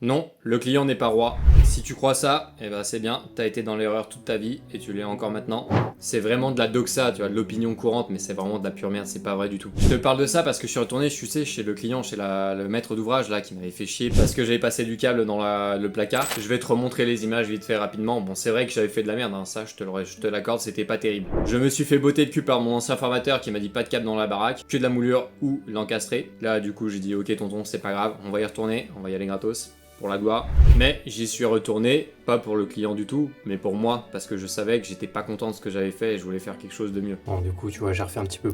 Non, le client n'est pas roi. Si tu crois ça, eh ben c'est bien, t'as été dans l'erreur toute ta vie et tu l'es encore maintenant. C'est vraiment de la doxa, tu vois, de l'opinion courante, mais c'est vraiment de la pure merde, c'est pas vrai du tout. Je te parle de ça parce que je suis retourné, tu sais, chez le client, chez le maître d'ouvrage là, qui m'avait fait chier parce que j'avais passé du câble dans le placard. Je vais te remontrer les images vite fait rapidement. Bon, c'est vrai que j'avais fait de la merde, hein, ça je te l'accorde, c'était pas terrible. Je me suis fait botter de cul par mon ancien formateur qui m'a dit pas de câble dans la baraque, que de la moulure ou l'encastrer. Là, du coup, j'ai dit ok tonton, c'est pas grave, on va y retourner, on va y aller gratos. Pour la gloire. Mais j'y suis retourné, pas pour le client du tout, mais pour moi, parce que je savais que j'étais pas content de ce que j'avais fait et je voulais faire quelque chose de mieux. Bon, du coup, tu vois, j'ai refait un petit bout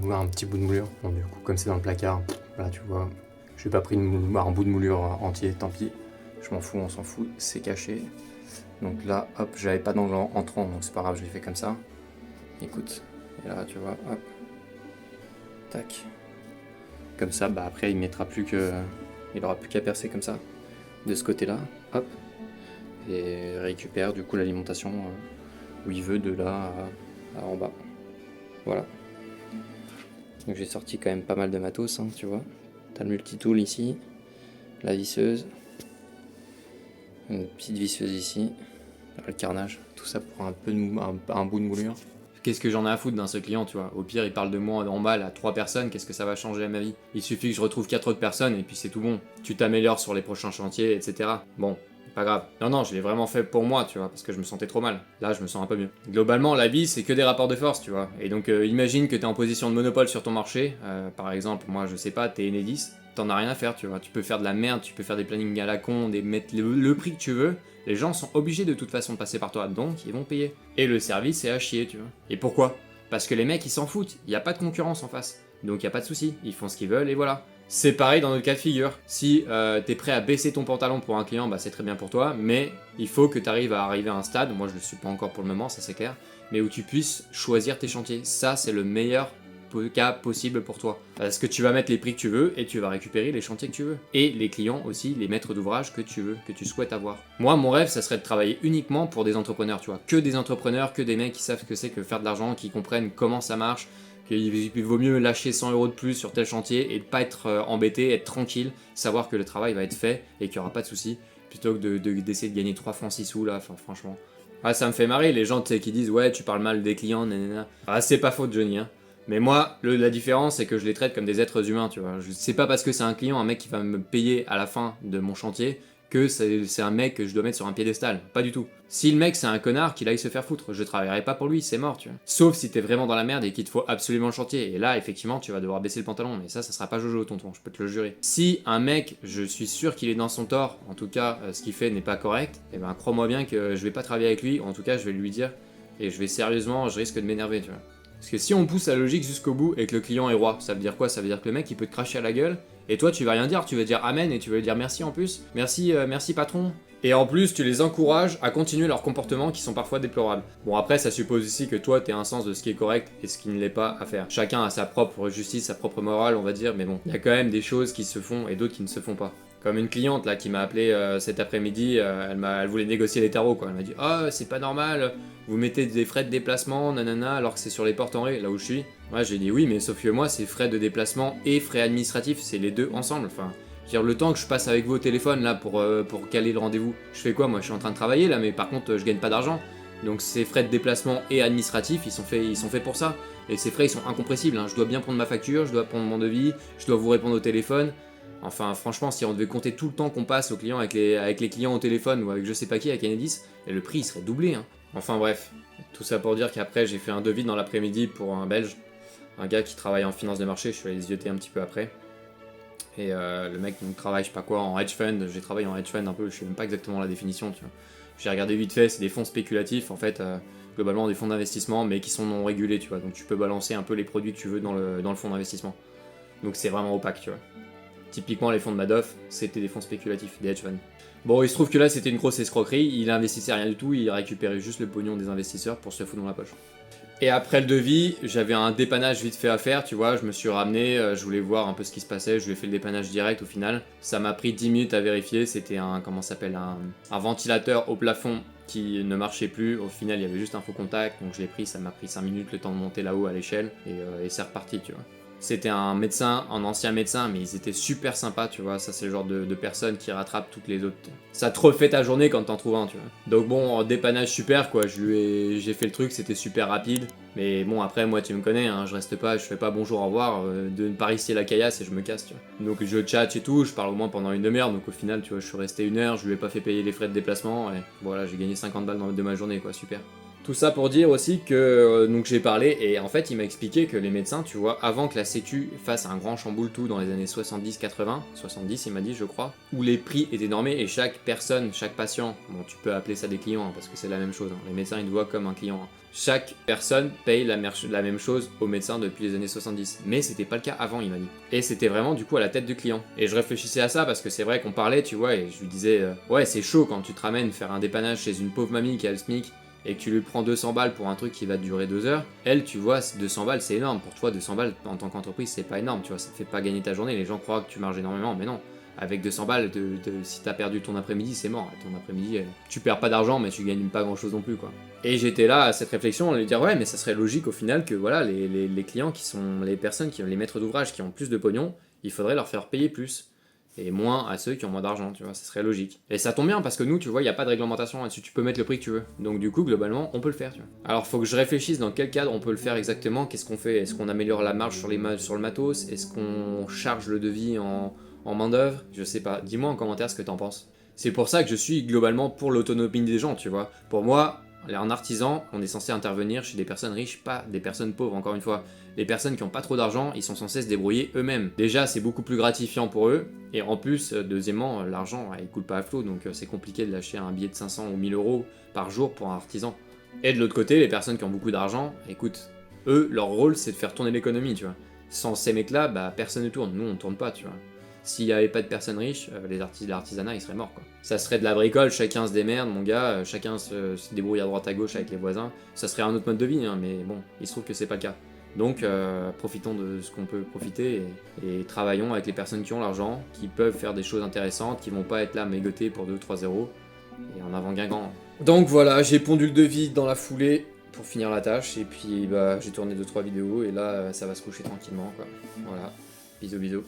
de moulure. Bon, du coup, comme c'est dans le placard, là, tu vois, j'ai pas pris un bout de moulure entier, tant pis. Je m'en fous, on s'en fout, c'est caché. Donc là, hop, j'avais pas d'angle entrant, donc c'est pas grave, je l'ai fait comme ça. Écoute, et là, tu vois, hop, tac. Comme ça, bah après, il mettra plus que... Il aura plus qu'à percer comme ça. De ce côté-là, hop, et récupère du coup l'alimentation où il veut, de là à en bas. Voilà. Donc j'ai sorti quand même pas mal de matos, hein, tu vois. T'as le multitool ici, la visseuse, une petite visseuse ici, le carnage, tout ça pour un bout de moulure. Qu'est-ce que j'en ai à foutre d'un seul client, tu vois. Au pire, il parle de moi en mal à 3 personnes, qu'est-ce que ça va changer à ma vie? Il suffit que je retrouve 4 autres personnes et puis c'est tout bon. Tu t'améliores sur les prochains chantiers, etc. Bon, pas grave. Non, je l'ai vraiment fait pour moi, tu vois, parce que je me sentais trop mal. Là, je me sens un peu mieux. Globalement, la vie, c'est que des rapports de force, tu vois. Et donc, imagine que t'es en position de monopole sur ton marché. Par exemple, moi, je sais pas, t'es Enedis, t'en as rien à faire, tu vois. Tu peux faire de la merde, tu peux faire des plannings à la con, mettre le prix que tu veux. Les gens sont obligés de toute façon de passer par toi, donc ils vont payer. Et le service est à chier, tu vois. Et pourquoi? Parce que les mecs, ils s'en foutent. Il n'y a pas de concurrence en face. Donc il n'y a pas de souci. Ils font ce qu'ils veulent et voilà. C'est pareil dans notre cas de figure. Si t'es prêt à baisser ton pantalon pour un client, bah c'est très bien pour toi, mais il faut que tu arrives à arriver à un stade, moi je le suis pas encore pour le moment, ça c'est clair, mais où tu puisses choisir tes chantiers. Ça c'est le meilleur cas possible pour toi. Parce que tu vas mettre les prix que tu veux et tu vas récupérer les chantiers que tu veux. Et les clients aussi, les maîtres d'ouvrage que tu veux, que tu souhaites avoir. Moi, mon rêve, ça serait de travailler uniquement pour des entrepreneurs, tu vois. Que des entrepreneurs, que des mecs qui savent ce que c'est que faire de l'argent, qui comprennent comment ça marche, qu'il vaut mieux lâcher 100 € de plus sur tel chantier et de pas être embêté, être tranquille, savoir que le travail va être fait et qu'il n'y aura pas de soucis, plutôt que d'essayer de gagner 3 francs 6 sous là, enfin franchement. Ah, ça me fait marrer les gens qui disent ouais tu parles mal des clients, nanana. Ah c'est pas faute Johnny, hein. Mais moi, la différence, c'est que je les traite comme des êtres humains, tu vois. C'est pas parce que c'est un client, un mec qui va me payer à la fin de mon chantier, que c'est un mec que je dois mettre sur un piédestal. Pas du tout. Si le mec c'est un connard, qu'il aille se faire foutre. Je travaillerai pas pour lui, c'est mort, tu vois. Sauf si t'es vraiment dans la merde et qu'il te faut absolument le chantier. Et là, effectivement, tu vas devoir baisser le pantalon. Mais ça sera pas Jojo, tonton, je peux te le jurer. Si un mec, je suis sûr qu'il est dans son tort, en tout cas, ce qu'il fait n'est pas correct, et ben crois-moi bien que je vais pas travailler avec lui, ou en tout cas, je vais lui dire, et je vais sérieusement, je risque de m'énerver, tu vois. Parce que si on pousse la logique jusqu'au bout et que le client est roi, ça veut dire quoi? Ça veut dire que le mec il peut te cracher à la gueule et toi tu vas rien dire, tu vas dire amen et tu vas lui dire merci en plus. Merci, merci patron. Et en plus, tu les encourages à continuer leurs comportements qui sont parfois déplorables. Bon, après, ça suppose aussi que toi, t'aies un sens de ce qui est correct et ce qui ne l'est pas à faire. Chacun a sa propre justice, sa propre morale, on va dire, mais bon, il y a quand même des choses qui se font et d'autres qui ne se font pas. Comme une cliente là qui m'a appelé cet après-midi, elle voulait négocier les tarots quoi. Elle m'a dit oh c'est pas normal, vous mettez des frais de déplacement, nanana, alors que c'est sur les portes en ré, là où je suis. Moi j'ai dit oui mais sauf que moi c'est frais de déplacement et frais administratifs, c'est les deux ensemble. Enfin, je veux dire le temps que je passe avec vous au téléphone là pour caler le rendez-vous, je fais quoi? Moi je suis en train de travailler là mais par contre je gagne pas d'argent. Donc ces frais de déplacement et administratifs ils sont faits pour ça. Et ces frais ils sont incompressibles, hein. Je dois bien prendre ma facture, je dois prendre mon devis, je dois vous répondre au téléphone. Enfin, franchement, si on devait compter tout le temps qu'on passe aux clients avec les clients au téléphone ou avec je sais pas qui, avec Enedis, le prix il serait doublé. Hein. Enfin bref, tout ça pour dire qu'après j'ai fait un devis dans l'après-midi pour un Belge, un gars qui travaille en finance de marché, je suis allé les zioter un petit peu après. Et le mec donc, travaille, je sais pas quoi, en hedge fund, j'ai travaillé en hedge fund un peu, je sais même pas exactement la définition, tu vois. J'ai regardé vite fait, c'est des fonds spéculatifs en fait, globalement des fonds d'investissement, mais qui sont non régulés, tu vois. Donc tu peux balancer un peu les produits que tu veux dans le fonds d'investissement. Donc c'est vraiment opaque, tu vois. Typiquement, les fonds de Madoff, c'était des fonds spéculatifs, des hedge funds. Bon, il se trouve que là, c'était une grosse escroquerie. Il investissait rien du tout, il récupérait juste le pognon des investisseurs pour se foutre dans la poche. Et après le devis, j'avais un dépannage vite fait à faire, tu vois, je me suis ramené, je voulais voir un peu ce qui se passait, je lui ai fait le dépannage direct au final. Ça m'a pris 10 minutes à vérifier, c'était un ventilateur au plafond qui ne marchait plus. Au final, il y avait juste un faux contact, donc je l'ai pris, ça m'a pris 5 minutes le temps de monter là-haut à l'échelle, et c'est reparti, tu vois. C'était un médecin, un ancien médecin, mais ils étaient super sympas, tu vois. Ça, c'est le genre de personnes qui rattrapent toutes les autres. Ça te refait ta journée quand t'en trouves un, tu vois. Donc bon, en dépannage super, quoi. J'ai fait le truc, c'était super rapide. Mais bon, après, moi, tu me connais, hein, je reste pas, je fais pas bonjour, au revoir, de par ici la caillasse et je me casse, tu vois. Donc je chat et tout, je parle au moins pendant une demi-heure, donc au final, tu vois, je suis resté 1 heure, je lui ai pas fait payer les frais de déplacement, et voilà, j'ai gagné 50 balles de ma journée, quoi, super. Tout ça pour dire aussi que donc j'ai parlé et en fait il m'a expliqué que les médecins, tu vois, avant que la sécu fasse un grand chamboule tout dans les années 70-80, 70 il m'a dit je crois, où les prix étaient normés et chaque personne, chaque patient, bon tu peux appeler ça des clients hein, parce que c'est la même chose, hein, les médecins ils te voient comme un client. Hein. Chaque personne paye la même chose aux médecins depuis les années 70. Mais c'était pas le cas avant, il m'a dit. Et c'était vraiment du coup à la tête du client. Et je réfléchissais à ça parce que c'est vrai qu'on parlait, tu vois, et je lui disais, ouais, c'est chaud quand tu te ramènes faire un dépannage chez une pauvre mamie qui a le SMIC et que tu lui prends 200 balles pour un truc qui va te durer 2 heures. Elle, tu vois, 200 balles c'est énorme. Pour toi, 200 balles en tant qu'entreprise, c'est pas énorme, tu vois, ça te fait pas gagner ta journée. Les gens croient que tu marges énormément, mais non. Avec 200 balles, si t'as perdu ton après-midi, c'est mort. Ton après-midi, tu perds pas d'argent, mais tu gagnes pas grand-chose non plus, quoi. Et j'étais là à cette réflexion, à lui dire ouais, mais ça serait logique au final que voilà, les clients qui sont les personnes, les maîtres d'ouvrage qui ont plus de pognon, il faudrait leur faire payer plus. Et moins à ceux qui ont moins d'argent, tu vois, ça serait logique. Et ça tombe bien parce que nous, tu vois, il n'y a pas de réglementation là-dessus, tu peux mettre le prix que tu veux. Donc du coup, globalement, on peut le faire, tu vois. Alors faut que je réfléchisse dans quel cadre on peut le faire exactement, qu'est-ce qu'on fait, est-ce qu'on améliore la marge sur le matos, est-ce qu'on charge le devis en main d'œuvre, je sais pas, dis-moi en commentaire ce que t'en penses. C'est pour ça que je suis globalement pour l'autonomie des gens, tu vois. Pour moi, en artisan, on est censé intervenir chez des personnes riches, pas des personnes pauvres, encore une fois. Les personnes qui n'ont pas trop d'argent, ils sont censés se débrouiller eux-mêmes. Déjà, c'est beaucoup plus gratifiant pour eux, et en plus, deuxièmement, l'argent, il coule pas à flot, donc c'est compliqué de lâcher un billet de 500 ou 1000 euros par jour pour un artisan. Et de l'autre côté, les personnes qui ont beaucoup d'argent, écoute, eux, leur rôle, c'est de faire tourner l'économie, tu vois. Sans ces mecs-là, bah, personne ne tourne, nous, on tourne pas, tu vois. S'il n'y avait pas de personnes riches, l'artisanat il serait mort quoi. Ça serait de la bricole, chacun se démerde mon gars, chacun se débrouille à droite à gauche avec les voisins. Ça serait un autre mode de vie, hein, mais bon, il se trouve que c'est pas le cas. Donc profitons de ce qu'on peut profiter et travaillons avec les personnes qui ont l'argent, qui peuvent faire des choses intéressantes, qui vont pas être là mégotés pour 2-3 euros, et en avant Guingamp. Donc voilà, j'ai pondu le devis dans la foulée pour finir la tâche, et puis bah, j'ai tourné 2-3 vidéos, et là ça va se coucher tranquillement quoi. Voilà, bisous bisous.